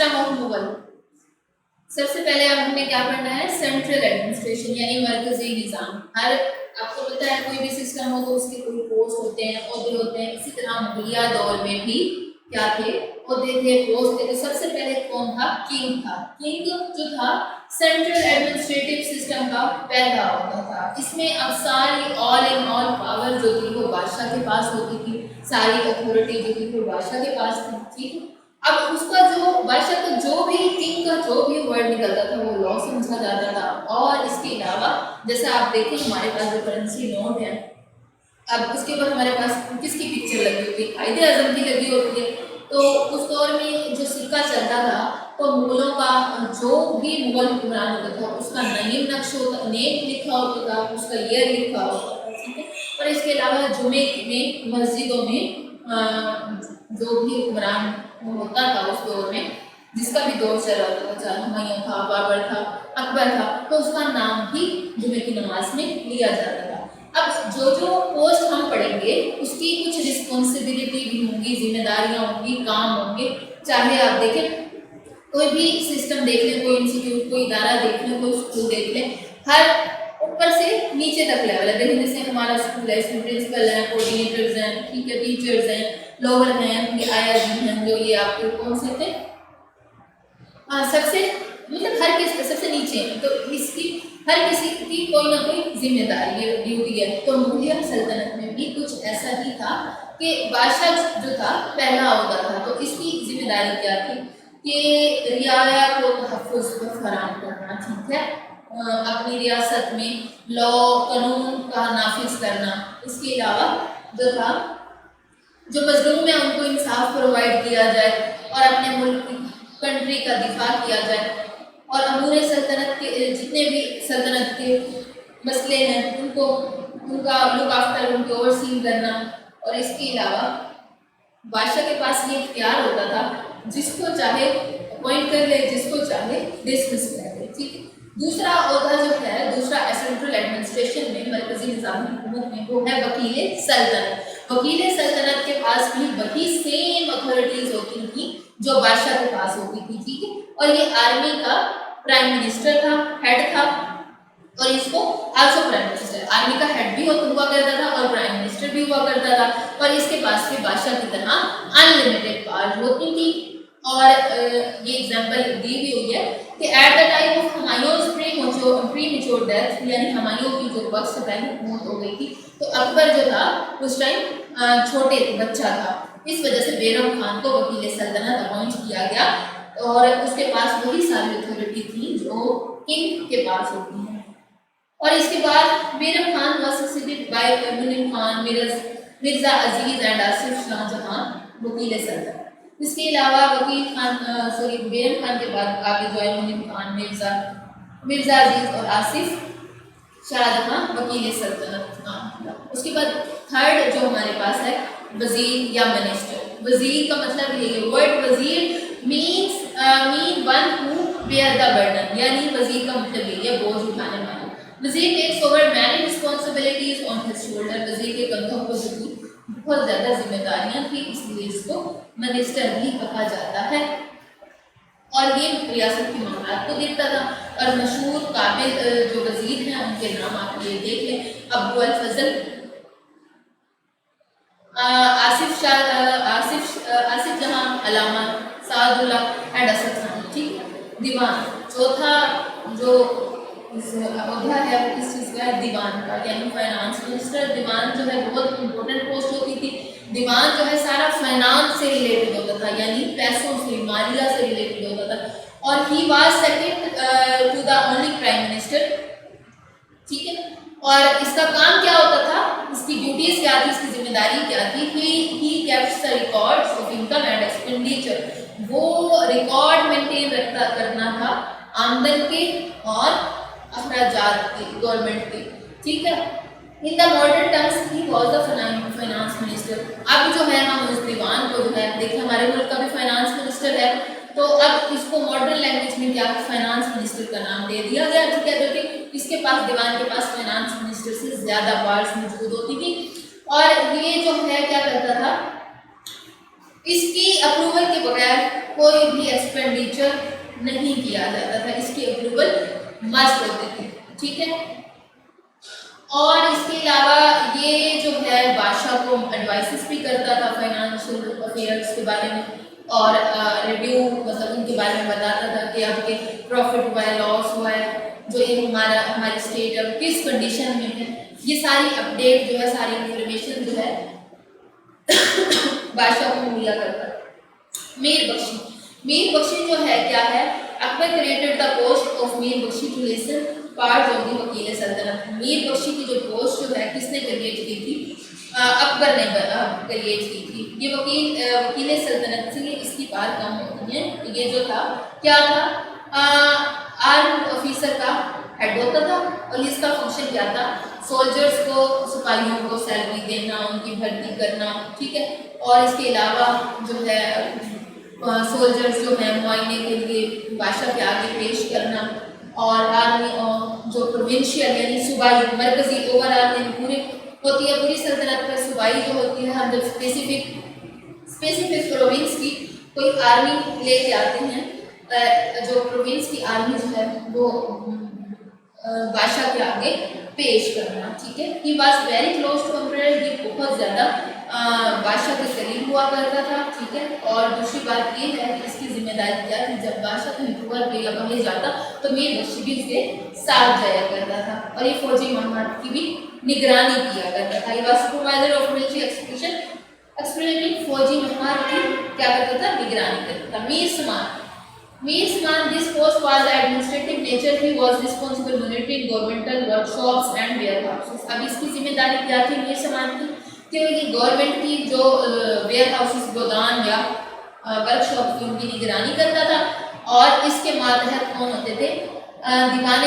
System of Mughal, सबसे पहले अब हमें क्या करना है, सेंट्रल एडमिनिस्ट्रेशन यानी मरकजी निज़ाम। हर आपको पता है कोई भी सिस्टम हो तो उसके कोई पोस्ट होते हैं, ओहदे होते हैं। इसी तरह मुगलिया दौर में भी क्या थे, ओहदे थे, पोस्ट थे। तो सबसे पहले कौन था, किंग था। किंग जो था सेंट्रल एडमिनिस्ट्रेटिव सिस्टम का पहला होता था। इसमें अब सारी ऑल इन ऑल पावर जो थी वो बादशाह के पास होती थी, सारी अथॉरिटी जो थी वो बादशाह के पास थी। ठीक, अब उसका जो बादशाह का जो भी किंग का जो भी वर्ड निकलता था वो लॉ समझा जाता था। और इसके अलावा जैसा आप देखें हमारे पास जो करेंसी नोट है, अब उसके ऊपर हमारे पास किसकी पिक्चर लगी होती है, कायदे आजम की लगी होती है। तो उस दौर में जो सिक्का चलता था तो मुगलों का जो भी मुगल हुक्मरान होता था उसका नेम नक्श होता, नेम लिखा होता था, उसका ईयर लिखा होता था। ठीक है, और इसके अलावा जुमे में मस्जिदों में जो भी हुक्मरान होता था उस दौर में, जिसका भी दौर चल रहा था, चाहे हुमायूं था, बाबर था, अकबर था, तो उसका नाम भी जुमे की नमाज में लिया जाता था। अब जो जो पोस्ट हम पढ़ेंगे उसकी कुछ रिस्पॉन्सिबिलिटी भी होंगी, जिम्मेदारियां होंगी, काम होंगे। चाहे आप देखें कोई भी सिस्टम देख लें, कोई इंस्टीट्यूट, कोई इदारा देख लें, कोई स्कूल देख लें, हर ऊपर से नीचे तक लेवल है। देखिए जैसे हमारा स्कूल है, इसमें प्रिंसिपल हैं, कोऑर्डिनेटर्स हैं, ठीक है, टीचर्स हैं, लोअर हैं, ये आईआरबी हैं, जो ये आपके कौन से थे, सबसे मतलब हर किस सबसे नीचे है। तो इसकी हर किसी की कोई ना कोई जिम्मेदारी है, ड्यूटी है। तो मुगलिया सल्तनत में भी कुछ ऐसा ही था कि बादशाह जो था पहला होता था, तो इसकी जिम्मेदारी क्या थी कि रियाया को तहफ़्फ़ुज़ फराहम करना। ठीक है, अपनी रियासत में लॉ कानून का नाफिज करना। इसके अलावा जो था जो मजलूम है उनको इंसाफ प्रोवाइड किया जाए और अपने मुल्क की कंट्री का दिफा किया जाए। और अमूर सल्तनत के जितने भी सल्तनत के मसले हैं उनको उनका लुक आफ्टर, उनके ओवरसीन करना। और इसके अलावा बादशाह के पास ये इख्तियार होता था जिसको चाहे अपॉइंट कर ले, जिसको चाहे डिसमिस कर ले। ठीक है, दूसरा ओहदा जो है, दूसरा सेंट्रल एडमिनिस्ट्रेशन में, मरकजी निज़ामी हुकूमत में, वो है वकील सल्तनत। वकील सल्तनत के पास भी वही सेम अथॉरिटीज होती थी जो बादशाह के पास होती थी। ठीक है, और ये आर्मी का प्राइम मिनिस्टर था, हेड था। और इसको आल्सो प्राइम मिनिस्टर, आर्मी का हेड भी हुआ करता था और प्राइम मिनिस्टर भी हुआ करता था। और इसके पास भी बादशाह की तरह अनलिमिटेड पावर होती थी। और ये एग्जांपल दी भी हुई है कि at the time of Humayun's premature death, यानी हुमायूं की जो वक्त से पहले मौत हो गई थी, तो अकबर जो था उस टाइम छोटे बच्चा था। इस वजह से बैरम खान को वकील सल्तनत अपॉइंट किया गया और उसके पास वही सारी अथॉरिटी थी जो किंग के पास होती है। और इसके बाद Bairam Khan was succeeded by मुनीम खान, मिर्जा अजीज एंड आसिफ शाह जहां वकील सल्तनत। इसके अलावा बैरम खान के बाद आगे जो है मुनीम खान, मिर्जा अजीज और आसिफ शाहजहां वकील सल्तनत। उसके बाद थर्ड जो हमारे पास है वजीर या मिनिस्टर। वजीर का मतलब ये है, word wazir mean one who bear the burden, यानी वजीर का मतलब ये है बोझ उठाने वाला। Wazir takes over many responsibilities on his shoulder. वजीर के कंधों पर जो थी बहुत ज़्यादा जिम्मेदारियां थी, इसलिए इसको मिनिस्टर भी कहा जाता है। और ये रियासत की मामलात को देखता था। और मशहूर काबिल जो वजीर हैं उनके नाम आप ये देख लें, अबू अल फजल, आसिफ जहां, अलामा, सादुल्ला एंड असद खान। ठीक, दीवान चौथा जो अयोध्या है वो किस चीज़ का है, दीवान का, यानी फाइनेंस मिनिस्टर। दीवान जो है बहुत इंपॉर्टेंट पोस्ट होती थी। दीवान जो है सारा फाइनेंस से रिलेटेड होता था, यानी पैसों से, मालिया से रिलेटेड होता था। और he was second to the only prime minister. ठीक है, और इसका काम क्या होता था, इसकी ड्यूटीज क्या थी, इसकी जिम्मेदारी क्या थी कि he kept the records of income and expenditure. वो रिकॉर्ड मेंटेन करना था आमदन के और अखराजात के, गवर्नमेंट के। ठीक है, in the modern terms he was the finance minister. अब जो है हम उस दीवान को जो है देखिए, हमारे मुल्क का भी फाइनेंस मिनिस्टर है, तो अब इसको मॉडर्न लैंग्वेज में क्या फाइनेंस मिनिस्टर का नाम दे दिया गया। ठीक है, क्योंकि इसके पास, दीवान के पास फाइनेंस मिनिस्टर से ज़्यादा पावर्स मौजूद होती थी। और ये जो है क्या करता था, اس کی اپروول کے بغیر کوئی بھی ایکسپینڈیچر نہیں کیا جاتا تھا، اس کی اپروول مسٹ ہوتی تھی، ٹھیک ہے۔ اور اس کے علاوہ یہ جو ہے بادشاہ کو ایڈوائسز بھی کرتا تھا فائنانشیل افیئرس کے بارے میں، اور ریویو مطلب ان کے بارے میں بتاتا تھا کہ اب کے پروفٹ ہوا ہے، لاس ہوا ہے، جو یہ ہماری اسٹیٹ اب کس کنڈیشن میں ہے، یہ ساری اپڈیٹ جو ہے، ساری انفارمیشن جو ہے بادشاہ کو مہیا کرتا ہے۔ میر بخشی، میر بخشی جو ہے کیا ہے، Akbar created the post of Mir Bakhshi to lessen part of the wakil saltanat. میر بخشی کی جو پوسٹ جو ہے کس نے کریٹ کی تھی؟ اکبر نے کریٹ کی تھی۔ یہ وکیل سلطنت سے اس کی بات کم ہوتی ہے۔ یہ جو تھا کیا تھا، آرمڈ آفیسر کا ہیڈ ہوتا تھا، اور اس کا فنکشن کیا تھا، سولجرز کو، سپاہیوں کو سیلری دینا، ان کی بھرتی کرنا، ٹھیک ہے۔ اور اس کے علاوہ جو ہے سولجرز جو ہیں معائنے کے لیے بادشاہ کے آگے پیش کرنا، اور آرمی جو پروونشیل یعنی صوبائی، مرکزی اوور آل یعنی پوری ہوتی ہے پوری سلطنت پر، صوبائی جو ہوتی ہے ہم جب اسپیسیفک پروونس کی کوئی آرمی لے کے آتے ہیں، جو پروونس کی آرمی جو ہے وہ بادشاہ کے آگے پیش کرنا، ٹھیک ہے۔ He was very close to emperor, یہ بہت زیادہ بادشاہ کے قریب ہوا کرتا تھا، ٹھیک ہے۔ اور دوسری بات یہ ہے کہ اس کی ذمہ داری کیا تھی، جب بادشاہ کہیں ٹور پہ یا باہر جاتا تو میر بخشی بھی اس کے ساتھ جایا کرتا تھا، اور یہ فوجی مہمات کی بھی نگرانی کیا کرتا تھا۔ یہ was supervisor of military expedition, فوجی مہمات کی کیا کرتا تھا، نگرانی کرتا تھا۔ میر سمان، this post was administrative nature, he was responsible monitoring governmental workshops and warehouses۔ اب اس کی ذمہ داری کیا تھی میر سمان کی، کہ یہ گورنمنٹ کی جو ویئر ہاؤسز، گودام یا ورک شاپ کی ان کی نگرانی کرتا تھا، اور اس کے ماتحت کون ہوتے تھے، دیوان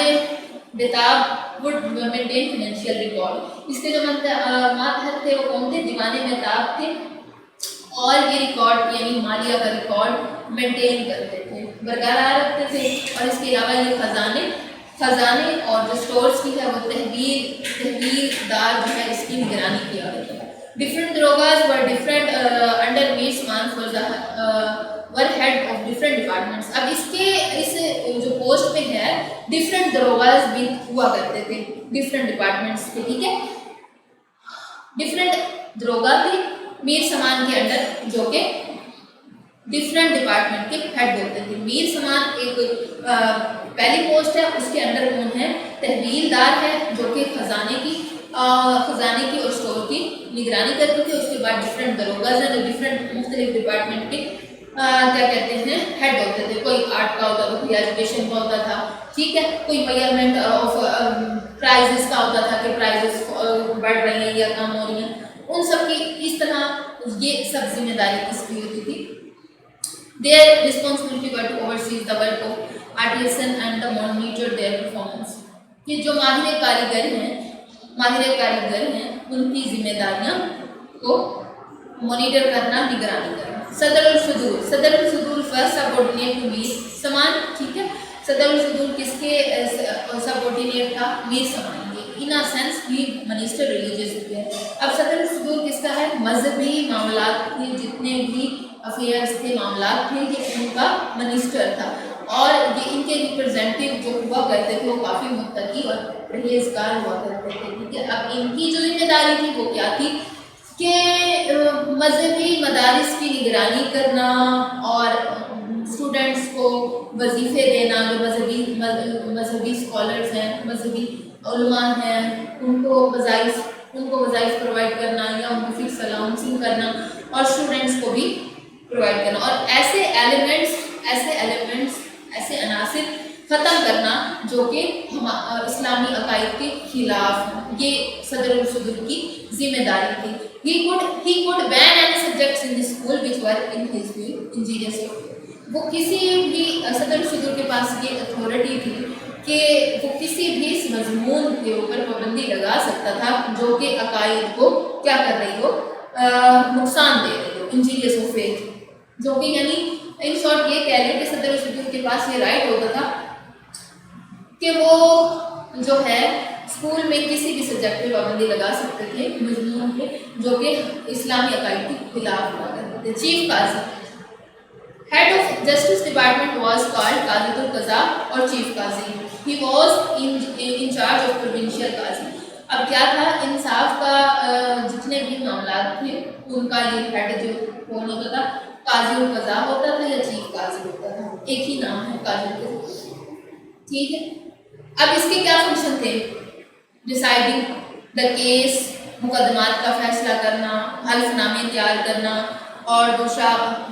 Betaab would maintain financial record۔ اس کے جو ماتحت تھے وہ کون تھے، دیوان بیتاب تھے، اور یہ ریکارڈ یعنی مالیہ کا ریکارڈ مینٹین کرتے تھے، برقرار رکھتے تھے۔ اور اس کے علاوہ یہ خزانے اور جو اسٹورس کی ہے وہ تحویل دار جو ہے اس کی نگرانی کیا کرتے ہیں۔ Different darogas were different under Mir Saman for were head of different departments. اب اس جو پوسٹ پہ ہے ڈفرینٹ دروگاز بھی ہوا کرتے تھے ڈفرینٹ ڈپارٹمنٹس پہ، ٹھیک ہے۔ ڈفرینٹ دروگا تھے میر سمان کے انڈر، جو کہ ڈفرینٹ ڈپارٹمنٹ کے ہیڈ ہوتے تھے۔ میر سمان ایک پہلی پوسٹ ہے، اس کے انڈر کون ہے، تحویل دار ہے، جو کہ خزانے کی اور اسٹور کی نگرانی کرتے تھے۔ اس کے بعد ڈفرینٹ دروگاز ہیں جو ڈفرینٹ مختلف ڈپارٹمنٹ کے کیا کہتے ہیں ہیڈ ہوتے تھے۔ کوئی آرٹ کا ہوتا تھا، کوئی ایجوکیشن کا ہوتا تھا، ٹھیک ہے، کوئی میئرمنٹ آف پرائزز کا ہوتا تھا کہ پرائزز بڑھ رہی ہیں یا کم ہو رہی ہیں، ان سب کی اس طرح یہ سب ذمہ داری کس کی ہوتی تھی۔ Their responsibility were to oversee the work of artisan and to monitor their performance۔ کہ جو ماہر کاریگر ہیں ان کی ذمہ داریاں کو مانیٹر کرنا، نگرانی کرنا۔ صدر الصدور فرسٹ سبورڈینیٹ ٹو میر سمان، ٹھیک ہے۔ صدر الصدور کس کے سبورڈینیٹ تھا، میر سمان کے۔ ان اے سینس ہی منسٹر ریلیجیس افیئر۔ اب صدر الصدور کس کا ہے، مذہبی معاملات کے جتنے بھی افیئرس تھے، معاملات تھے، یہ ان کا منسٹر تھا، اور یہ ان کے ریپرزینٹیو جو ہوا کرتے تھے وہ کافی متقی اور پرہیزگار ہوا کرتے تھے، ٹھیک ہے۔ اب ان کی جو ذمہ داری تھی وہ کیا تھی کہ مذہبی مدارس کی نگرانی کرنا، اور اسٹوڈنٹس کو وظیفے دینا، جو مذہبی اسکالرس ہیں، مذہبی علماء ہیں، ان کو وظائف پرووائڈ کرنا، یا ان کو فکس الاؤنسنگ کرنا، اور اسٹوڈنٹس کو بھی پرووائڈ کرنا، اور ایسے ایلیمنٹس ایسے عناصر ختم کرنا جو کہ اسلامی عقائد کے خلاف ہیں۔ یہ صدر الصدور کی ذمہ داری تھی۔ He could ban any subjects in the school which were in his view injurious to it۔ وہ کسی بھی صدر الصدور کے پاس یہ اتھارٹی تھی کہ وہ کسی بھی اس مضمون کے اوپر پابندی لگا سکتا تھا جو کہ عقائد کو کیا کر رہی ہو، نقصان دے رہی ہو، انجریس آف فیتھ، جو کہ یعنی ان شارٹ یہ کہہ لیں کہ صدر الصدور کے پاس یہ رائٹ ہوتا تھا کہ وہ جو ہے اسکول میں کسی بھی سبجیکٹ پہ پابندی لگا سکتے تھے، مضمون پہ، جو کہ اسلامی عقائد کے خلاف ہوا کرتا The chief Qazi, head of justice department was called Qaziul Qaza or chief Qazi. He was in charge of provincial Qazi. अब क्या था, इंसाफ का जितने भी मामला थे उनका ये हेड जो कौन होता था, काज़ी कज़ा होता था या चीफ काज़ी होता था, एक ही नाम है काज़ी कज़ा, ठीक है। अब इसके क्या फंक्शन थे, डिसाइडिंग द केस, मुकदमात का फैसला करना, हल्फनामे तैयार करना, और दूसरा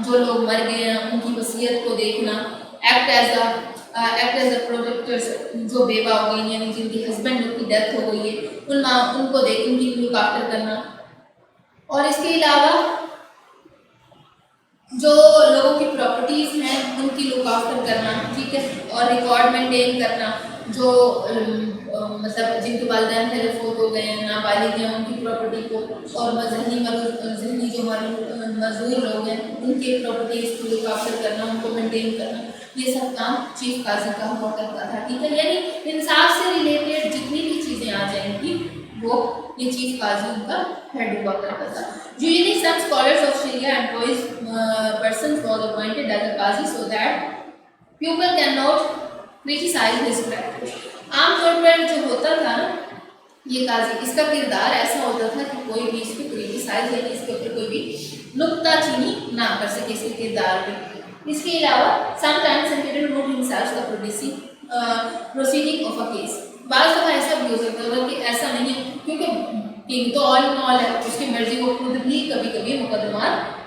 जो लोग मर गए हैं उनकी वसीयत को देखना, एक्ट एज अ प्रोटेक्टर्स, जो बेवा हो गई यानी जिनकी हस्बैंड की डेथ हो गई है उनको उनकी लुक आफ्टर करना, और इसके अलावा जो लोगों की प्रॉपर्टीज़ हैं उनकी लुक आफ्टर करना, ठीक है, और रिकॉर्ड मेंटेन करना, जो मतलब जिनके वालिदैन पहले फोत हो गए हैं, नाबालिग हैं, उनकी प्रॉपर्टी को, और जहनी जो मजदूर लोग हैं उनकी प्रॉपर्टीज़ को लुक आफ्टर करना, उनको मेंटेन करना, ये सब काम चीफ काजी का हुआ करता था, ठीक है। यानी इंसाफ से रिलेटेड जितनी भी चीज़ें आ जाएंगी वो ये चीफ काजी उनका हेड हुआ करता था। Usually some scholars of Sharia employs persons was appointed as a qazi so that people cannot criticize his practice. आमतौर पर जो होता था ना ये काजी, इसका किरदार ऐसा होता था कि कोई भी इसको क्रिटिसाइज या इसके ऊपर कोई भी नुक्ताचीनी ना कर सके इसके किरदार पे। इसके अलावा sometimes secretary wrote himself the proceeding of a case, बाज़ दफ़ा ऐसा भी हो सकता था कि ऐसा नहीं है क्योंकि किंग तो ऑल इन ऑल है, उसकी मर्जी वो खुद भी कभी कभी मुकदमा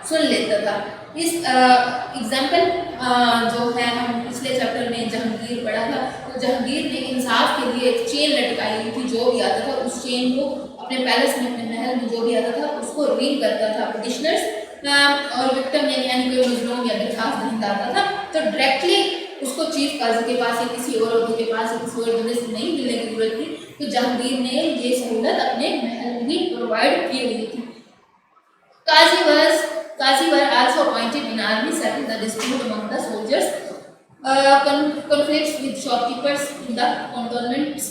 सुन लेता था। इस एग्जाम्पल जो है हम पिछले चैप्टर में जहांगीर पढ़ा था, तो जहांगीर ने इंसाफ के लिए एक चेन लटकाई हुई थी, जो भी आता था उस चेन को अपने पैलेस में अपने महल में जो भी आता था उसको रिंग करता था पिटिशनर्स और विक्टिम यानी कोई मजलूम या दरखास्त दहिंदा आता था तो डायरेक्टली उसको चीफ काजी के पास या किसी और अहदे के पास या किसी और बंदे से नहीं मिलने की जरूरत थी। तो जहांगीर ने ये सहूलत अपने महल में ही प्रोवाइड की हुई थी। Qazi were also appointed in army settling the dispute among the soldiers, conflicts with shopkeepers in the cantonments.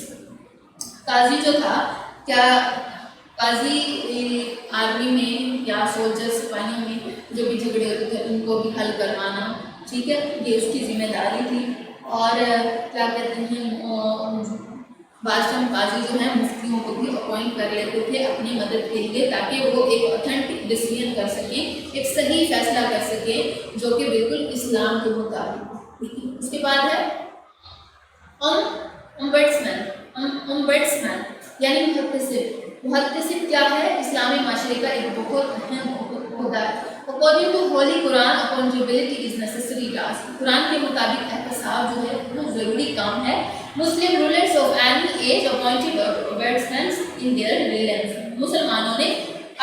काजी जो था, क्या काजी आर्मी में या सोल्जर्स सिपाहियों में जो भी झगड़े होते थे उनको भी हल करवाना, ठीक है, ये उसकी जिम्मेदारी थी। और क्या कहते हैं बादशाह काजी जो है मुफ्तियों को भी अपॉइंट कर लेते थे अपनी मदद के लिए, ताकि वो एक ऑथेंटिक डिसीजन कर सकें, एक सही फैसला कर सकें जो कि बिल्कुल इस्लाम के मुताबिक। उसके बाद है ओम्बड्समैन यानी मुहत्तसिब क्या है, इस्लामी माशरे का एक बहुत अहम ओहदा है। According to holy Quran accountability is necessary task, Quran के मुताबिक एहतसाब जो है वो ज़रूरी काम है। Muslim rulers of any age appointed ombudsman in their realms, मुसलमानों ने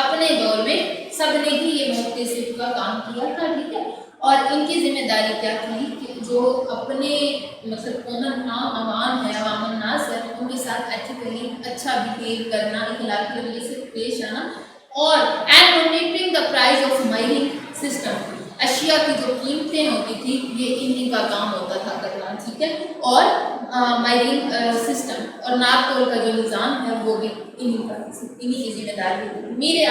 अपने दौर में सब ने ही ये मुहत्तसिब का काम किया था, ठीक है। और इनकी जिम्मेदारी क्या थी कि जो अपने मतलब कौन आवाम है, अवाम नास है, उनके साथ एथिकली अच्छा बिहेव करना, इखलाकी रवैये से पेश आना, और and monitoring the price of mining system, अशिया की जो कीमतें होती थी ये इन्हीं का काम होता था करना, ठीक है। और माइनिंग सिस्टम और नाप तोल का जो निज़ाम है वो भी इन्हीं की जिम्मेदारी होती थी। मेरे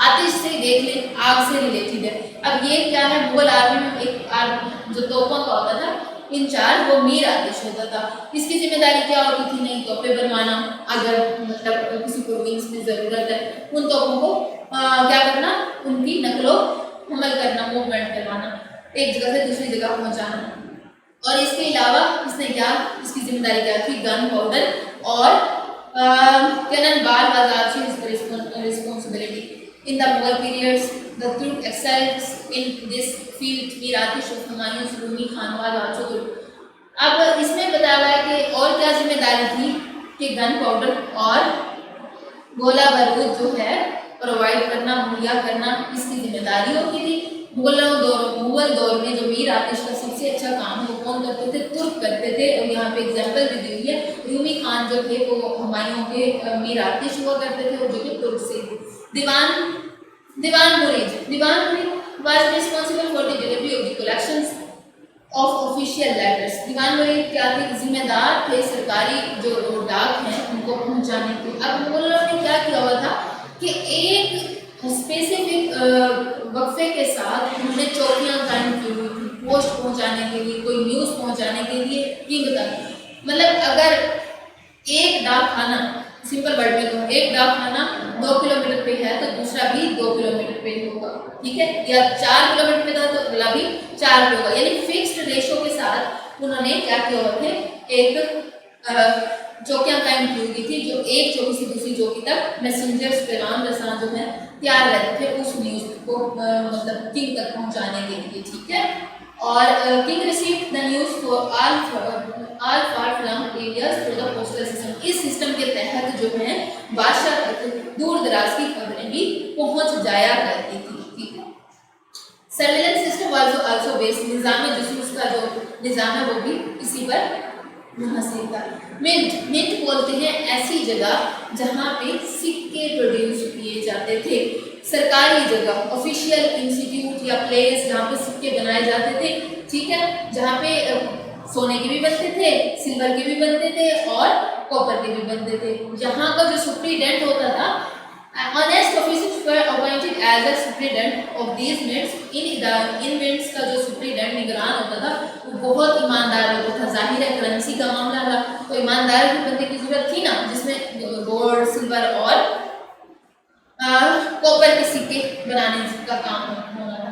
आतिश से देख लें, आग से रिलेटेड है। अब ये क्या है, मुगल आर्मी में एक जो तोपों का होता था इंचार्ज वो मीर आतिश होता था। इसकी जिम्मेदारी क्या होती थी, नई तोपें बनवाना, अगर मतलब किसी प्रोविंस में ज़रूरत है उन तोपों को क्या करना, उनकी नकलो हमल करना, मूवमेंट करवाना, एक जगह से दूसरी जगह पहुँचाना। और इसके अलावा इसकी जिम्मेदारी क्या थी, गन पाउडर और कैनन बाल बाजार responsibility. In the Mughal periods, the troops excelled in this field. Mir Atish और हुमायूं रूमी खानवाल also good. अब इसमें बताया हुआ है कि और क्या जिम्मेदारी थी कि गन पाउडर और गोला बारूद जो है प्रोवाइड करना, मुहैया करना, इसकी जिम्मेदारी होती थी। मुगल दौर में जो मीर आतिश का सबसे अच्छा काम है वो कौन करते थे, तुर्क करते थे। और यहाँ पे एग्जाम्पल भी दी हुई है, रूमी खान जो थे वो हुमायूं के मीर आतिश हुआ करते थे और जो कि तुर्क से। दीवान मुरीद was responsible for the delivery of the collections of official letters. दीवान मुरीद क्या थे, जिम्मेदार थे सरकारी जो डाक हैं उनको पहुंचाने के। अब मुगलों ने क्या किया हुआ था कि एक स्पेसिफिक वक्फे के साथ उन्होंने चौकियां कायम की हुई थी पोस्ट पहुंचाने के लिए, कोई न्यूज़ पहुंचाने के लिए किंग तक। मतलब अगर एक डाक खाना, सिंपल वर्ड में कहूँ, एक डाक खाना 2 किलोमीटर पे है तो दूसरा भी 2 किलोमीटर पे होगा, ठीक है, या 4 किलोमीटर पे था तो अगला भी 4 पे होगा। यानी फिक्स्ड रेशो के साथ उन्होंने क्या किया हुआ थे, एक चौकियां कायम की हुई थी जो एक चौकी से दूसरी चौकी तक मैसेंजर्स पैगाम रसां जो है तैयार रहते थे उस न्यूज़ को मतलब किंग तक पहुंचाने के लिए, ठीक है। और king receive the news for all far flung areas through the postal system. इस सिस्टम के तहत जो है बादशाह तक दूर दराज की खबरें भी पहुंच जाया करती थी, ठीक है। सर्विलेंस सिस्टम आल्सो बेस्ड, निज़ाम जासूस का जो निज़ाम है वो भी इसी पर मुनहसर था। मिंट बोलते हैं ऐसी जगह जहाँ पे सिक्के प्रोड्यूस किए जाते थे, सरकारी जगह, ऑफिशियल इंस्टीट्यूट या प्लेस जहाँ पे सिक्के बनाए जाते थे, ठीक है, जहाँ पे सोने के भी बनते थे, सिल्वर के भी बनते थे और कॉपर के भी बनते थे। यहाँ का जो सुप्रीडेंट होता था, honest officers were appointed as a superintendent of these mints. इन मिंट्स का जो सुप्रीडेंट निगरान होता था वो बहुत ईमानदार होता था। जाहिर है करेंसी का मामला था तो ईमानदार भी बंदे की जरूरत थी ना, जिसमें गोल्ड, सिल्वर और कॉपर के सिक्के बनाने का काम होना था।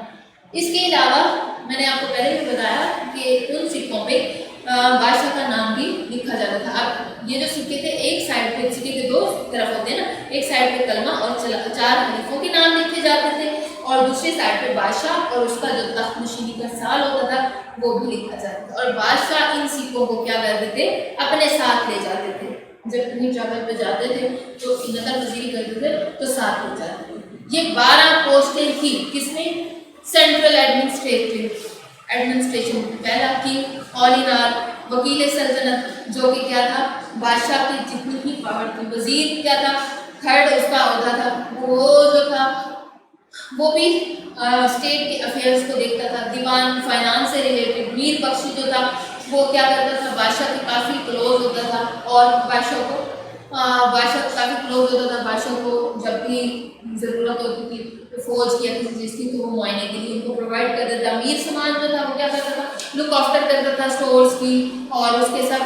इसके अलावा मैंने आपको पहले भी बताया कि उन सिक्कों पे बादशाह का नाम भी लिखा जाता था। अब ये जो सिक्के थे, एक साइड पे, सिक्के के 2 तरफ होते हैं ना, एक साइड पे कलमा और 4 हरीफों के नाम लिखे जाते थे और दूसरी साइड पे बादशाह और उसका जो तख्त नशीनी का साल होता था वो भी लिखा जाता था। और बादशाह इन सिक्कों को क्या करते थे, अपने साथ ले जाते थे। जब कहीं ट्रैवल पे जाते थे तो नकल वजीरी करते थे तो साथ ले जाते थे। ये 12 पोस्टें थी किसमें, सेंट्रल एडमिनिस्ट्रेशन। पहला किंग, ऑल इन ऑल, वकील सल्तनत जो कि क्या था, बादशाह की जितनी ही पावर थी। वजीर क्या था, थर्ड उसका होता था, वो जो था वो भी स्टेट के अफेयर्स को देखता था। दीवान फाइनेंस से रिलेटेड, मीर बख्शी जो था वो क्या करता था, बादशाह के काफ़ी क्लोज होता था और बादशाह काफ़ी क्लोज होता था। बादशाह को जब भी ज़रूरत होती थी तो फौज की या किसी चीज़ की तो वो मुआयने के लिए उनको प्रोवाइड करता था। मीर सामान जो था वो क्या करता था, लुक आफ्टर करता था स्टोर्स की और उसके साथ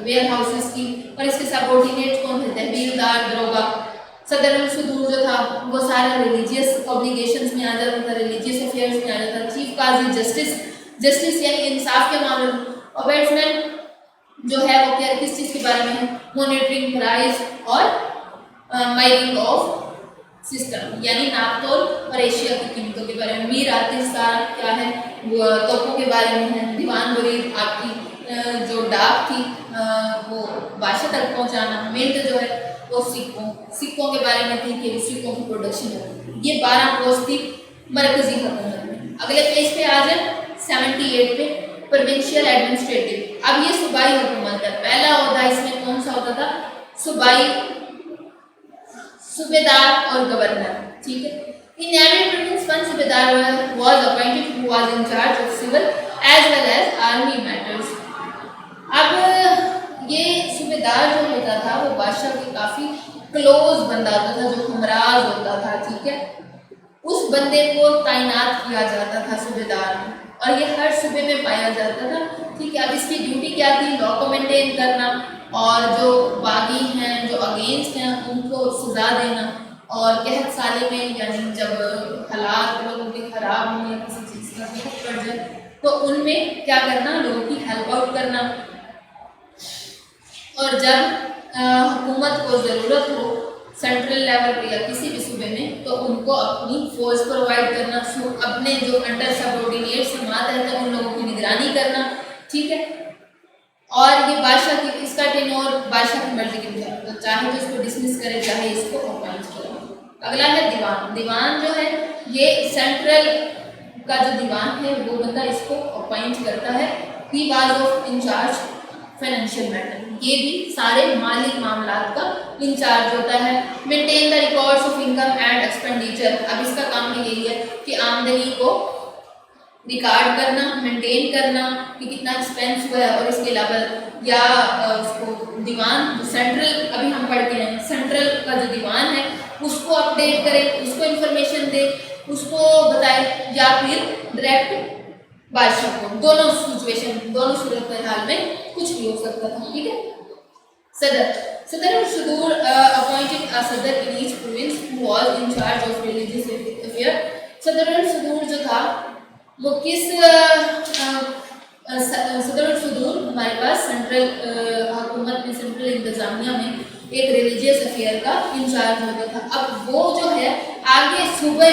वेयर हाउसेस की। और इसके सबऑर्डिनेट कौन थे, तहबीलदार, दरोगा। सदर सुदूर जो था वो सारा रिलीजियस ऑब्लिगेशंस में आ जाता था, रिलीजियस अफेयर्स में आ जाता था। चीफ काजी, जस्टिस यानी इंसाफ के मामले में। और बैट्समैन जो है वो क्या किस चीज़ के बारे में है, मॉनिटरिंग प्राइस और माइनिंग ऑफ सिस्टम यानी नापतोल और एशिया की कीमतों के बारे में। मीर आतिशार क्या है, वो तोपों के बारे में है। दीवान वरीद आपकी जो डाक थी वो बादशाह तक पहुँचाना। मिंट जो है वो सिक्कों के बारे में थी कि सिक्कों की प्रोडक्शन है। ये 12 पोस्ट थी मरकजी हुकूमत में। अगले पेज पे आ जाए 78 पे, प्रोविंशियल एडमिनिस्ट्रेटिव। अब ये सूबाई हुकूमत है। पहला होता इसमें कौन सा होता था, सूबाई, सूबेदार और गवर्नर, ठीक है। In every province one subedar was appointed who was in charge of civil as well as army matters. अब ये सूबेदार जो होता था वो बादशाह के काफ़ी क्लोज बंदा होता था, जो हमराज होता था, ठीक है। उस बंदे को तैनात किया जाता था सूबेदार में और ये हर सूबे में पाया जाता था, ठीक है। अब इसकी ड्यूटी क्या थी, लॉ को मेंटेन करना और जो बागी हैं, जो अगेंस्ट हैं, उनको सज़ा देना। और कहत साले में यानी जब हालात लोगों के ख़राब हों या किसी चीज़ का दिक्कत पड़ जाए तो उनमें क्या करना, लोगों की हेल्प आउट करना। और जब हुकूमत को ज़रूरत हो सेंट्रल लेवल पे या किसी भी सूबे में तो उनको अपनी फौज प्रोवाइड करना, अपने जो अंडर सबऑर्डिनेट समात रहते हैं उन लोगों की निगरानी करना, ठीक है। और ये बादशाह की, इसका टेन्योर बादशाह की मर्जी के मुताबिक, तो चाहे तो इसको डिसमिस करे, चाहे इसको अपॉइंट करे। अगला है दीवान। दीवान जो है ये सेंट्रल का जो दीवान है वो बंदा इसको अपॉइंट करता है। He was of in charge financial matter, ये भी सारे माली मामलात का इंचार्ज होता है। Maintain the records of income and expenditure. अब इसका काम भी यही है कि आमदनी को रिकॉर्ड करना, मेंटेन करना कि कितना एक्सपेंस हुआ है। और इसके अलावा या उसको दीवान सेंट्रल, अभी हम पढ़ते हैं सेंट्रल का जो दीवान है اس کو اپڈیٹ کرے, اس کو انفارمیشن دے, اس کو بتائے, یا پھر ڈائریکٹ بادشاہ کو. دونوں سچویشن, دونوں صورتحال میں کچھ بھی ہو سکتا تھا. ٹھیک ہے. صدر الصدور appointed a صدر in each province who was in charge of religious affair. صدر الصدور جو تھا وہ کس صدر الصدور ہمارے پاس سینٹرل حکومت میں, سینٹرل انتظامیہ میں ایک ریلیجیس افیئر کا انچارج ہوتا تھا. اب وہ جو ہے آگے صوبے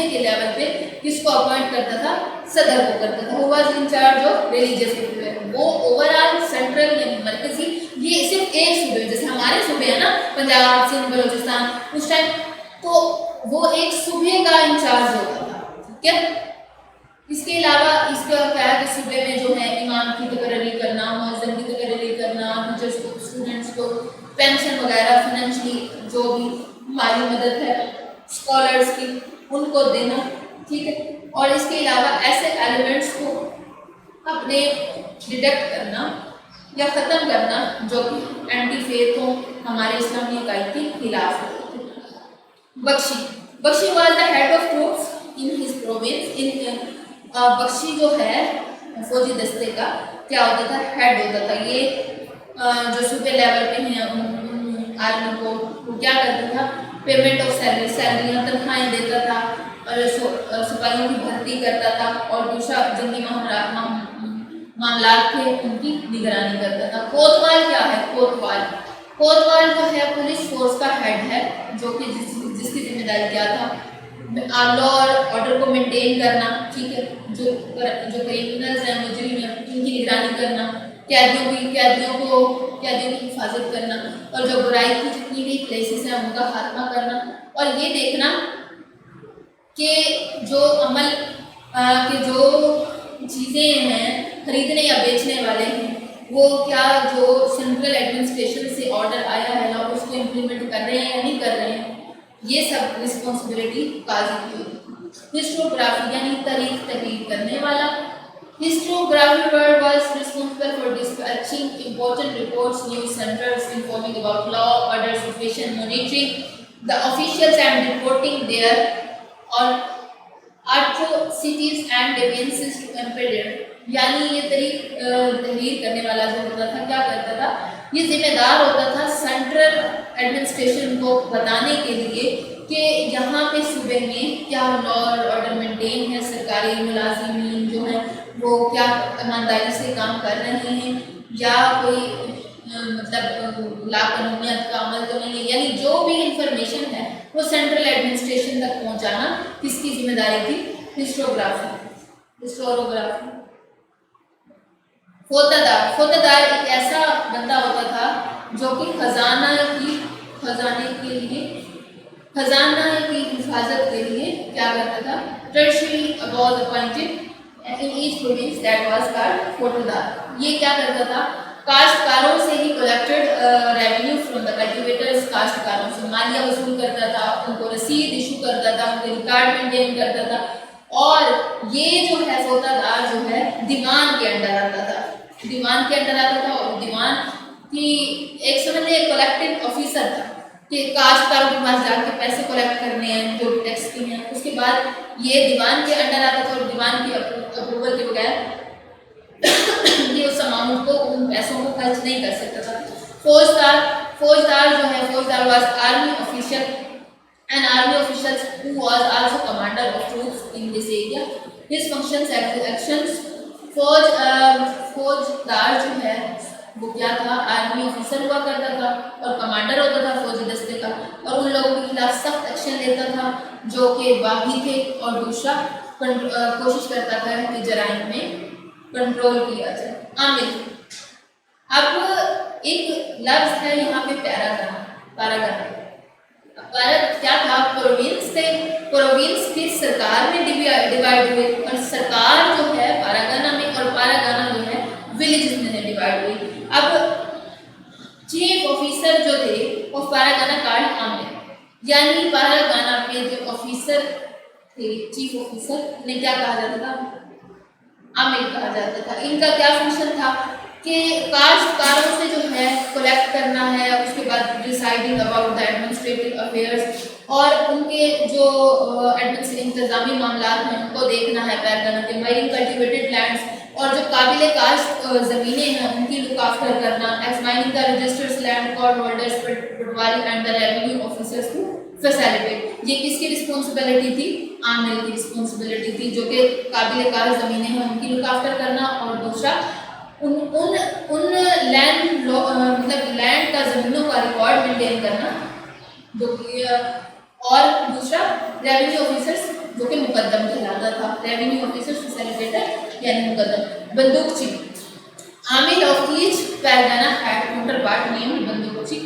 کے لیول پہ کس کو اپوائنٹ کرتا تھا؟ صدر کو کرتا تھا. Who was in charge of religious affair. وہ اوور آل سینٹرل یعنی مرکزی, یہ صرف ایک صوبے, جیسے ہمارے صوبے ہیں نا پنجاب, سندھ, بلوچستان, اس ٹائم تو وہ ایک صوبے کا انچارج ہوتا تھا. ٹھیک ہے. اس کے علاوہ اس کا کیا ہے کہ صوبے میں جو ہے امام کی تقرری کرنا, مؤذن کی تقرری کرنا, ٹیچرس کو, اسٹوڈنٹس کو پینشن وغیرہ, فائنینشلی جو بھی مالی مدد ہے اسکالرس کی, ان کو دینا. ٹھیک ہے. اور اس کے علاوہ ایسے ایلیمنٹس کو اپنے ڈیڈکٹ کرنا یا ختم کرنا جو کہ اینٹی فیتھ ہوں, ہمارے اسلامی عقائد کے خلاف ہو. Bakhshi was the head of troops in his province. Bakhshi جو ہے فوجی دستے کا کیا ہوتا تھا؟ ہیڈ ہوتا تھا. یہ جو صوبے لیول پہ ہیں آرمی کو وہ کیا کرتا تھا؟ پیمنٹ آف سیلریاں, تنخواہیں دیتا تھا, اور سپاہیوں کی بھرتی کرتا تھا, اور دوسرا جنگی معاملات تھے ان کی نگرانی کرتا تھا. کوتوال کیا ہے؟ کوتوال جو ہے پولیس فورس کا ہیڈ ہے, جو کہ جس کی ذمہ داری کیا تھا؟ لا اور آرڈر کو مینٹین کرنا. ٹھیک ہے. جو کریمنلز ہیں, مجرم ہیں, ان کی نگرانی کرنا, قیدیوں کی حفاظت کرنا, اور جو برائی کی جتنی بھی پلیسز ہیں ان کا خاتمہ کرنا, اور یہ دیکھنا کہ جو عمل کہ جو چیزیں ہیں خریدنے یا بیچنے والے ہیں وہ کیا جو سینٹرل ایڈمنسٹریشن سے آرڈر آیا ہے نا اس کو امپلیمنٹ کر رہے ہیں یا نہیں کر رہے ہیں. یہ سب رسپانسبلٹی قاضی کی ہوتی ہے. ہسٹروگرافی یعنی تاریخ تحریر کرنے والا. Historiography word was responsible for dispatching important reports, news centers, informing about law, order, situation, monitoring the officials and reporting their or atrocities and deviances to emperor. یعنی یہ تحریر کرنے والا جو ہوتا تھا کیا کرتا تھا؟ یہ ذمہ دار ہوتا تھا سینٹرل ایڈمنسٹریشن کو بتانے کے لیے کہ یہاں پہ صوبے میں کیا لا اور آرڈر مینٹین ہے, سرکاری ملازمین جو ہیں وہ کیا ایمانداری سے کام کر رہے ہیں, یا کوئی مطلب لا قانونیت کا عمل تو نہیں ہے. یعنی جو بھی انفارمیشن ہے وہ سینٹرل ایڈمنسٹریشن تک پہنچانا کس کی ذمہ داری تھی؟ ہسٹوروگرافی. فوتدار ایک ایسا بندہ ہوتا تھا جو کہ خزانہ کی حفاظت کے لیے کیا کرتا تھا؟ Tertiary was appointed in each province that was called faujdar. یہ کیا کرتا تھا؟ کاشتکاروں سے ہی collected revenue from the cultivators, کاشتکاروں سے مالیہ وصول کرتا تھا, ان کو رسید ایشو کرتا تھا, ان کے ریکارڈ مینٹین کرتا تھا. اور یہ جو ہے فوتدار جو ہے دیوان کے انڈر آتا تھا, اور دیوان کی ایک سمجھ لیں کلیکٹنگ آفیسر تھا کہ کاشتکاروں کے پاس جا کے پیسے کلیکٹ کرنے ہیں جو ٹیکس کے ہیں. اس کے بعد یہ دیوان کے انڈر آتا تھا, اور دیوان کی اپروول کے بغیر یہ اس اماؤنٹ کو, ان پیسوں کو خرچ نہیں کر سکتا تھا. فوجدار جو ہے, faujdar was army official, an army official who was also commander of troops in this area. His functions and actions. فوجدار جو ہے وہ کیا تھا؟ آرمی آفیسر ہوا کرتا تھا اور کمانڈر ہوتا تھا فوجی دستے کا, اور ان لوگوں کے خلاف سخت ایکشن لیتا تھا جو کہ باغی تھے, اور دوسرا کوشش کرتا تھا کہ جرائم میں کنٹرول کیا جائے. عامل. اب ایک لفظ ہے یہاں پہ پیراگراف. کیا تھا؟ پروونس تھے. پروونس کی سرکار میں ڈیوائڈ ہوئے, اور سرکار جو ہے پاراگانا میں, اور پاراگانا جو ہے ولیجز میں ڈیوائڈ ہوئی. اب چیف آفیسر جو تھے وہ پاراگانا کارڈ عامل, یعنی پاراگانا میں جو آفیسر تھے, چیف آفیسر, انہیں کیا کہا جاتا تھا؟ عامل کہا جاتا تھا. ان کا کیا فنکشن تھا کہ کاشتکاروں سے جو ہے کلیکٹ کرنا ہے, اس کے بعد deciding about the administrative affairs, اور ان کے جو انتظامی معاملات ہیں ان کو دیکھنا ہے پارگانہ کے، مائننگ کلٹیویٹڈ لینڈس، اور جو قابل کاشت زمینیں ہیں ان کی لک آفٹر کرنا، examining the registers land card holders patwari and the revenue officers to facilitate. یہ کس کی رسپانسبلٹی تھی؟ عامل کی رسپانسبلٹی تھی، جو کہ قابل کاشت زمینیں ہیں ان کی لک آفٹر کرنا، اور دوسرا ان لینڈ مطلب لینڈ کا زمینوں کا ریکارڈ مینٹین کرنا، جو کہ اور دوسرا ریونیو آفیسرز جو کہ مقدم کہلاتا تھا، ریونیو آفیسرز فیسیلیٹیٹر یعنی مقدم۔ Bandukchi, amil of each pargana head counterpart name bandukchi.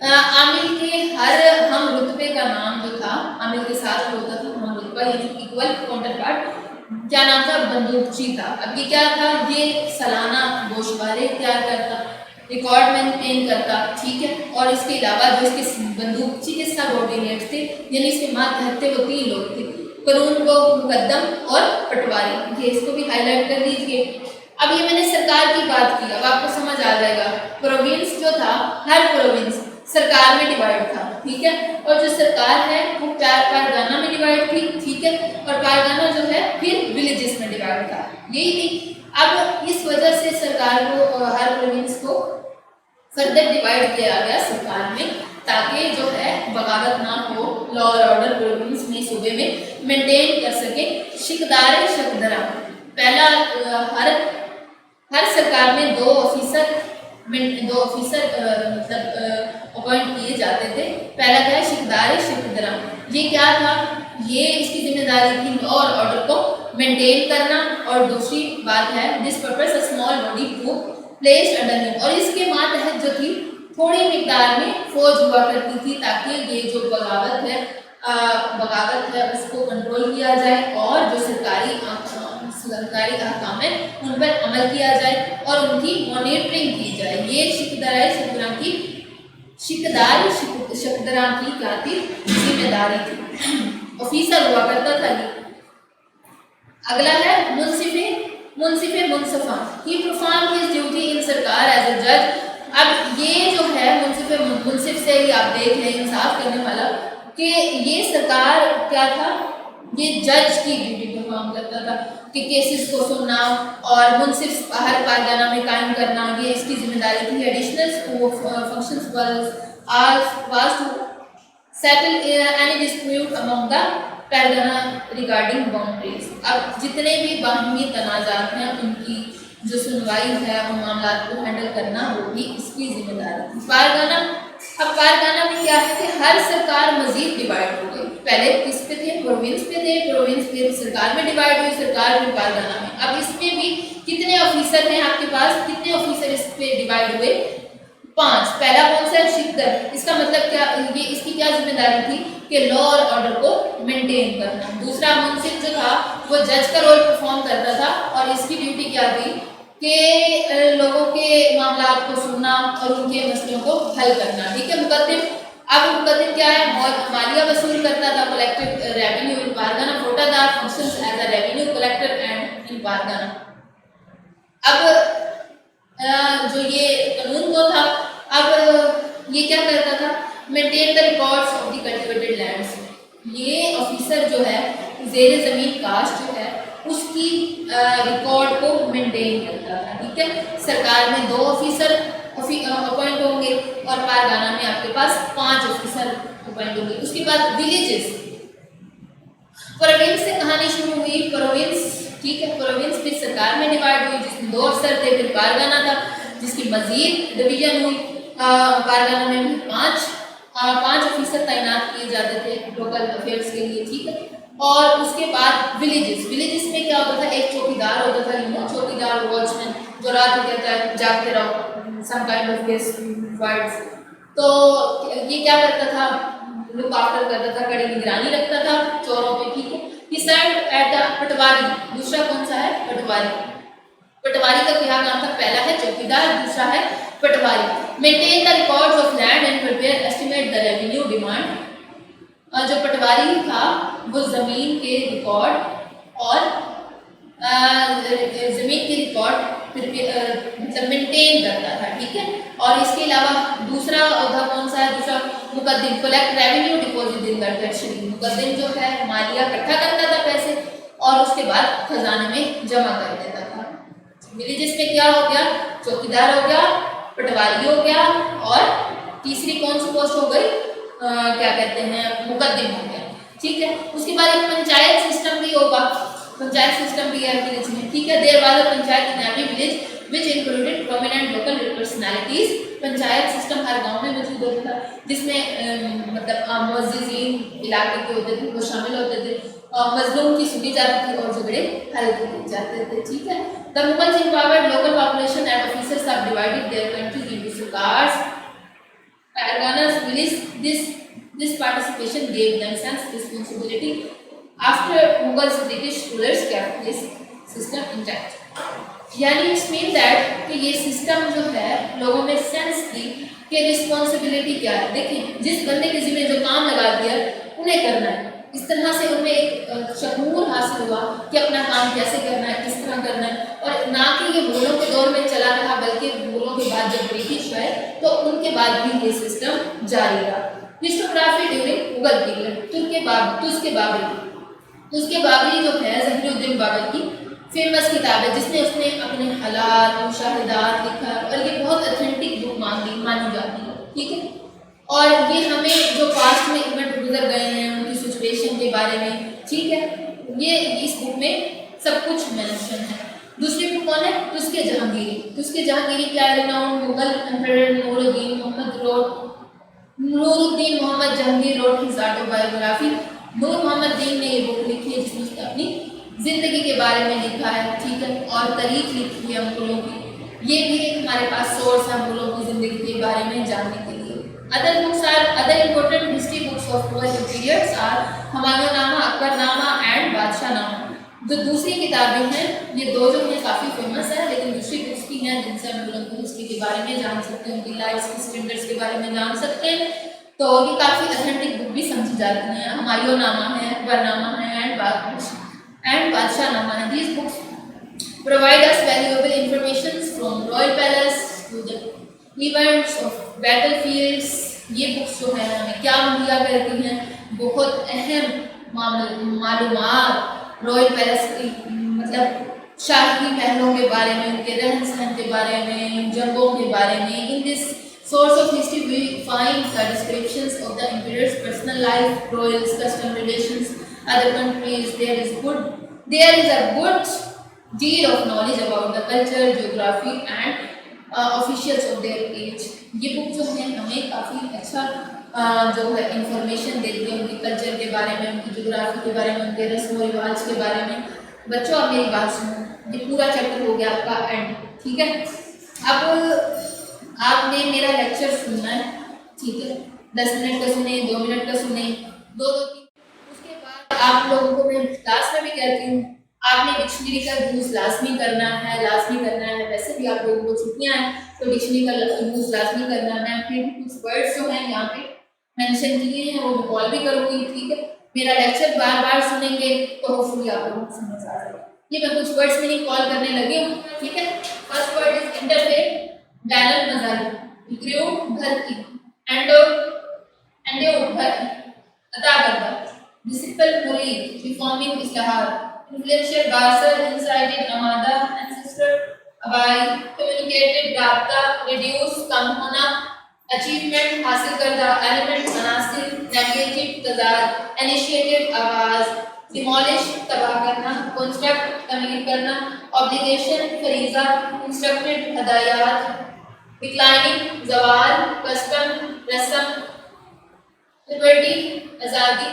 عامل کے ہر ہم رتبے کا نام جو تھا، عامل کے ساتھ ہوتا تھا ہم رتبہ یعنی ایکول کاؤنٹر پارٹ، کیا نام تھا؟ بندوقچی تھا۔ اب یہ کیا تھا؟ یہ سالانہ گوشوارے تیار کرتا، ریکارڈ مینٹین کرتا، ٹھیک ہے، اور اس کے علاوہ جو اس کے بندوقچی کے سب آرڈینیٹس تھے یعنی اس کے ماتحت تھے وہ 3 لوگ تھے، قانون کو مقدم اور پٹواری، یہ اس کو بھی ہائی لائٹ کر دیجیے۔ اب یہ میں نے سرکار کی بات کی، اب آپ کو سمجھ آ جائے گا، پروونس جو تھا ہر پروونس سرکار میں ڈیوائڈ تھا، ٹھیک ہے، اور جو سرکار ہے وہ پارگانہ میں ڈیوائڈ تھی، ٹھیک ہے، اور پارگانہ جو ہے پھر ولیجز میں ڈیوائڈ تھا، یہی تھی۔ اب اس وجہ سے سرکار کو ہر پروونس کو فردر ڈیوائڈ کیا گیا سرکار میں، تاکہ جو ہے بغاوت نہ ہو، لا اور آرڈر پروونس میں صوبے میں مینٹین کر سکے۔ شکدار شکدرا، پہلا ہر سرکار میں 2 آفیسر مطلب اپوائنٹ کیے جاتے تھے۔ پہلا کیا ہے؟ شکدار شکدرا، یہ کیا تھا؟ یہ اس کی ذمہ داری تھی لا اور آرڈر کو مینٹین کرنا، اور دوسری بات ہے this purpose a small body group placed under ہم، اور اس کے ماتحت جو تھی تھوڑی مقدار میں فوج ہوا کرتی تھی، تاکہ یہ جو بغاوت ہے اس کو کنٹرول کیا جائے، اور جو سرکاری احکام ہیں ان پر عمل کیا جائے اور ان کی مانیٹرنگ کی جائے۔ یہ شکدار شکدرا کی کیا تھی؟ ذمہ داری تھی، آفیسر ہوا کرتا تھا یہ۔ اگلا ہے منصف Munsifa, he perform his duty ان سرکار ایز اے جج۔ اب یہ جو ہے منصف سے ہی آپ دیکھ لیں انصاف کرنے والا، کہ یہ سرکار کیا تھا؟ یہ جج کی ڈیوٹی پرفارم کرتا تھا، کہ کیسز کو سننا اور منصف ہر پارگانہ میں قائم کرنا، یہ اس کی ذمہ داری تھی۔ Additional functions was to settle any dispute among the pargana regarding boundaries. اب جتنے بھی باہمی تنازعات ہیں ان کی جو سنوائی ہے، ان معاملات کو ہینڈل کرنا وہ بھی اس کی ذمہ داری تھی۔ پارگانہ میں کیا ہے کہ ہر سرکار مزید ڈیوائڈ ہو گئی، پہلے کس پہ تھے؟ پروونس پہ تھے، پروونس پہ سرکار میں ڈیوائڈ ہوئی، سرکار میں پارگانہ میں۔ اب اس میں بھی کتنے آفیسر ہیں آپ کے پاس؟ کتنے آفیسر اس پہ ڈیوائڈ ہوئے؟ 5۔ پہلا کون سا ہے؟ شکدر، اس کا مطلب کیا؟ یہ اس کی کیا ذمہ داری تھی؟ کہ لا اور آرڈر کو مینٹین کرنا۔ دوسرا منصف جو تھا وہ جج کا رول پرفارم کرتا تھا، اور اس کی ڈیوٹی کیا تھی؟ کہ لوگوں کے معاملات کو سننا اور ان کے مسئلوں کو حل کرنا، ٹھیک ہے۔ مقدم کیا ہے؟ مالیہ وصول کرتا تھا، کلیکٹو ریونیو ان پارگانہ، کوٹا دار functions as a revenue collector and in pargana. اب جو یہ قانون کو تھا، اب یہ کیا کرتا تھا؟ Maintain the records of the cultivated lands. یہ آفیسر جو ہے زیر زمین کاشت جو ہے اس کی ریکارڈ کو مینٹین کرتا تھا، ٹھیک ہے۔ سرکار میں 2 آفیسر اپوائنٹ ہوں گے، اور پارگانہ میں آپ کے پاس 5 آفیسر اپوائنٹ ہوں گے۔ اس کے بعد ولیجز، پروونس سے کہانی شروع ہوئی، پروونس، ٹھیک ہے، پروونس پھر سرکار میں ڈیوائڈ ہوئی جس میں 2 افسر تھے، پھر پارگانہ تھا جس کی مزید ڈویژن ہوئی، پارگانہ میں بھی 5 آفیسر تعینات کیے جاتے تھے لوکل افیئرس کے لیے، ٹھیک ہے۔ اور اس کے بعد ولیجز میں کیا ہوتا تھا؟ ایک چوکیدار ہوتا تھا، چوکیدار واچ مین، جو رات کو کہتا ہے جاگتے رہو، some kind of guess words. تو یہ کیا کرتا تھا؟ لک آفٹر کرتا تھا، کڑی نگرانی رکھتا تھا چوروں پہ، ٹھیک ہے۔ ہی سروڈ ایٹ دا پٹواری، دوسرا کون سا ہے؟ پٹواری۔ پٹواری کا کیا کام تھا؟ پہلا ہے چوکیدار، دوسرا ہے پٹواری۔ Maintain the records of land and prepare estimate the revenue demand. جو پٹواری تھا وہ زمین کے ریکارڈ اور زمین کی ریکارڈ مطلب مینٹین کرتا تھا، ٹھیک ہے۔ اور اس کے علاوہ دوسرا عہدہ کون muqaddam collect revenue deposit in the treasury, muqaddam जो है मालिया इकट्ठा करता था पैसे और उसके बाद खजाने में जमा कर देता था। विलेजेस में क्या हो गया, चौकीदार हो गया, पटवारी हो गया और तीसरी कौन सी पोस्ट हो गई, क्या कहते हैं, मुकद्दिम हो गया। ठीक है, उसके बाद एक पंचायत सिस्टम भी होगा, पंचायत सिस्टम भी है विलेज में। ठीक है, there was a panchayat in every village which included prominent local personalities, panchayat system हर गांव में मौजूद होता था जिसमें मतलब मुअज्जिज़ीन इलाके के होते थे वो शामिल होते थे, मजलूम की सुनी जाती थी और झगड़े हल किए जाते थे। ठीक है, the Mughals empowered local population and officers have divided their country into sardars, parganas, villages. This participation gave them sense responsibility. After Mughals, British rulers kept this system intact. यानी इट्स मीन दैट कि ये system जो है लोगों में sense की कि responsibility क्या है। देखिए, जिस बंदे के जिम्मे जो काम लगा दिया उन्हें करना है, इस तरह से उनमें एक शऊर हासिल हुआ कि अपना काम कैसे करना है, किस तरह करना है, और ना कि ये मुगलों के दौर में चला रहा बल्कि मुगलों के बाद जब ब्रिटिश आए तो उनके बाद भी ये सिस्टम जारी रहा। Historiography during Mughal period, Tuzk-e Babri जो है ज़हीरुद्दीन बाबर की फेमस किताब है जिसमें उसने अपने हालात मुशाहिदात लिखा और ये बहुत ऑथेंटिक बुक मानी जाती है। ठीक है, और ये हमें जो पास्ट में इवेंट गुजर गए हैं उनकी सिचुएशन के बारे में, ठीक है, ये इस बुक में सब कुछ मेंशन है। दूसरी बुक कौन है, तुस्के जहांगीरी क्या है, renowned Mughal emperor Nuruddin Mohammad Jahangir wrote his autobiography. Noor Mohammad Din ने ये बुक लिखी है जिसमें उसने अपनी जिंदगी के बारे में लिखा है। ठीक है, और तारीख लिखी है मुगलों की, ये भी एक हमारे पास सोर्स है मुगलों की जिंदगी के बारे में जानने के लिए। Other important history books of royal periods are Humayunnama, Akbarnama and Badshahnama. जो दूसरी किताबें हैं ये दो जो हैं काफ़ी फेमस है, लेकिन दूसरी बुक्स भी हैं जिनसे हम मुगलों की हिस्ट्री के बारे में जान सकते हैं, उनकी लाइफ की स्टैंडर्ड्स के बारे में जान सकते हैं। तो ये काफ़ी ऑथेंटिक बुक भी समझी जाती हैं। हुमायूंनामा है, अकबरनामा है एंड बादशाहनामा है। These books provide us valuable information from royal palace to the events of battlefields. ये बुक्स जो है हमें क्या मुहैया करती हैं, बहुत अहम मालूमात रॉयल पैलेस की, मतलब शाही महलों के बारे में, उनके रहन सहन के बारे में, जंगों के बारे में। In this source of history we find the descriptions of the emperor's personal life, royals, custom relations, other countries. There is a good deal of knowledge about the culture, geography and officials of their age. ये book जो है हमें काफ़ी अच्छा जो है information देती है उनके कल्चर के बारे में, उनकी जोग्राफी के बारे में, उनके रस्म व रिवाज के बारे में। बच्चों अब मेरी बात सुनो, ये पूरा चैप्टर हो गया आपका एंड। ठीक है, अब आपने मेरा लेक्चर सुनना है। ठीक है, 10 मिनट का सुने, 2 मिनट का सुने, 2-3। उसके बाद आप लोगों को मैं क्लास में भी कहती हूँ आपने डिक्शनरी का यूज़ लाजमी करना है। वैसे भी आप लोगों को छुट्टियाँ हैं तो डिक्शनरी का यूज़ लाजमी करना है। फिर कुछ वर्ड्स जो हैं यहाँ पे मेंशन किए हैं वो मैं कॉल भी करूँगी। ठीक है, मेरा लेक्चर बार बार सुनेंगे तो होपफुली आप लोगों को समझ आ जाएगा। ये मैं कुछ वर्ड्स में नहीं कॉल करने लगी हूँ। ठीक है, फर्स्ट वर्ड इज इंटरफेयर, डायनल मजाली, ग्रेव घर की, एंडो घर अदा करता, डिसिपल मुरीद, रिफॉर्मिंग इस्लाहार, इन्फ्लुएंशियल बासर, इंसाइडेड अमादा, एंसेस्टर अबाई, कम्युनिकेटेड राब्ता, रिड्यूस कम होना, अचीवमेंट हासिल करना, एलिमेंट अनासिर, नेगेटिव तजाद, इनिशिएटिव आवाज, डिमोलिश तबाह करना, कंस्ट्रक्ट तमीर करना, ऑब्लिगेशन फरीजा, इंस्ट्रक्टेड हदायत, डिक्लाइनिंग जवाल, कस्टम रस्म, लिबर्टी आज़ादी,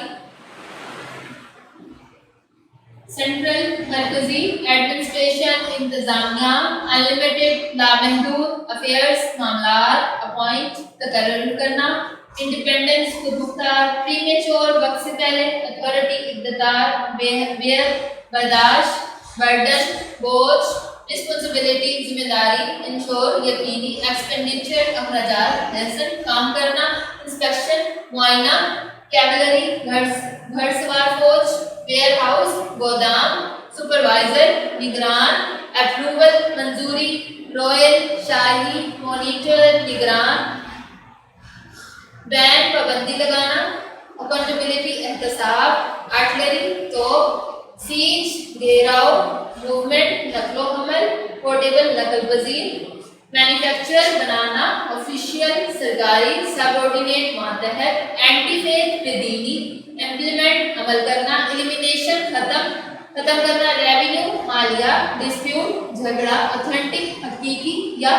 सेंट्रल मरकजी, एडमिनिस्ट्रेशन इंतजामिया, अनलिमिटेड लामहदूद, अफेयर्स मामलात, अपॉइंट तकर्रर करना, इंडिपेंडेंस खुद मुख्तार, प्रीमेच्योर वक्त से पहले, अथॉरिटी इक़्तिदार, बेयर बर्दाश्त, बर्डन बोझ, रिस्पॉन्सिबिलिटी जिम्मेदारी, इंश्योर यकीनी, एक्सपेंडिचर अखराजात, लेसन काम करना, इंस्पेक्शन मुआयना, कैवलरी घड़सवार फौज, वेयर हाउस गोदाम, सुपरवाइजर निगरान, अप्रूवल मंजूरी, रॉयल शाही मॉनिटर निगरान, बैन पाबंदी लगाना, अकाउंटेबिलिटी एहतसाब आर्टिलरी तो सीज घेराव मूवमेंट नकलो हमल पोर्टेबल नकल वजीर मैन्युफैक्चर बनाना ऑफिशियल सरकारी सबऑर्डिनेट मातहत एंटी फेथ बेदीनी इम्प्लीमेंट अमल करना एलिमिनेशन खत्म करना रेवेन्यू मालिया डिस्प्यूट झगड़ा ऑथेंटिक हकीकी या